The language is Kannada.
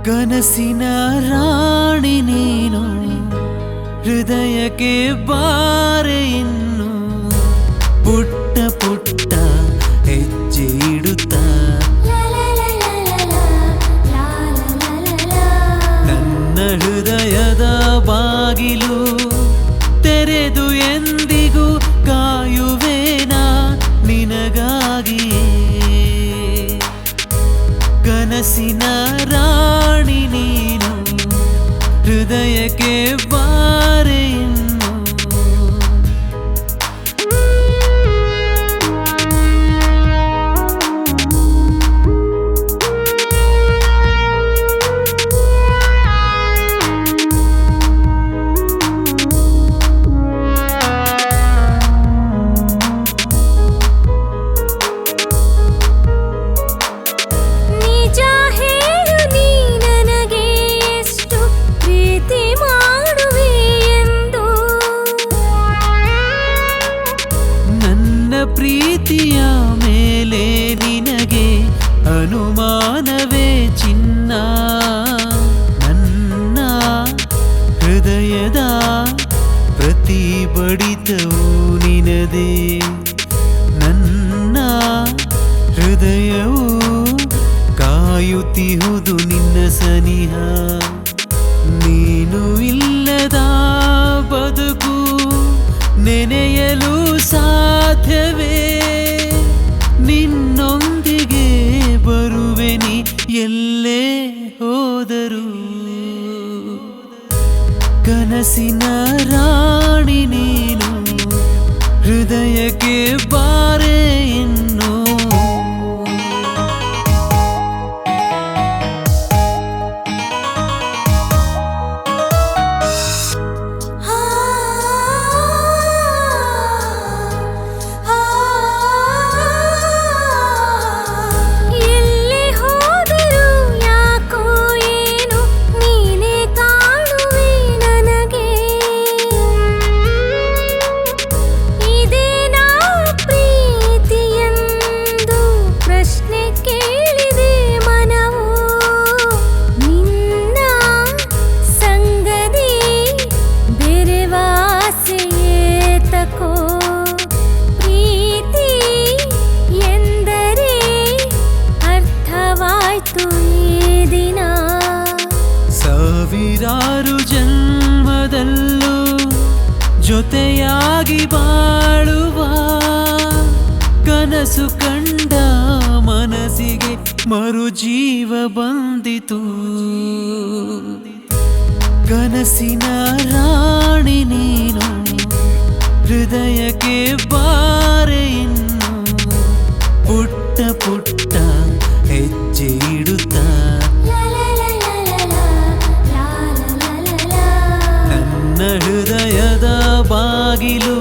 ಕನಸಿನ ರಾಣಿ ನೀನು ಹೃದಯಕ್ಕೆ ಬಾರೆ ಇನ್ನು ಪುಟ್ಟ ಪುಟ್ಟ ಹೆಜ್ಜೆ ಇಡುತ್ತಾ ನನ್ನ ಹೃದಯದ ಬಾಗಿಲು ತೆರೆದು ಎಂದಿಗೂ ಕಾಯುವೆನಾ ನಿನಗಾಗಿಯೇ ಕನಸಿನ ರಾಣಿ ನೀನು ಹೃದಯಕ್ಕೆ ಬಾರೆ ಇನ್ನು ಪ್ರೀತಿಯ ಮೇಲೆ ನಿನಗೆ ಅನುಮಾನವೇ ಚಿನ್ನ ನನ್ನ ಹೃದಯದ ಪ್ರತಿ ಬಡಿತವೂ ನಿನದೇ ನನ್ನ ಹೃದಯವು ಕಾಯುತ್ತಿಹುದು ನಿನ್ನ ಸನಿಹ ನೀನು ಇಲ್ಲದ ಬದುಕು ನೆನೆಯಲು ಸಾಧ್ಯವೇ ನಿನ್ನೊಂದಿಗೆ ಬರುವೆ ನೀ ಎಲ್ಲೇ ಹೋದರೂ ಕನಸಿನ ರಾಣಿ ನೀನು ಹೃದಯಕ್ಕೆ ಬಾರೆ ಇನ್ನು ಸಾವಿರಾರು ಜನ್ಮದಲ್ಲೂ ಜೊತೆಯಾಗಿ ಬಾಳುವ ಕನಸು ಕಂಡ ಮನಸ್ಸಿಗೆ ಮರುಜೀವ ಬಂದಿತು ಕನಸಿನ ರಾಣಿ ನೀನು ಹೃದಯಕ್ಕೆ ಬಾರೆ ಇನ್ನು ಪುಟ್ಟ ಪುಟ್ಟ ಹೆಜ್ಜೆ ಇಡುತ್ತಾ ನನ್ನ ಹೃದಯದ ಬಾಗಿಲು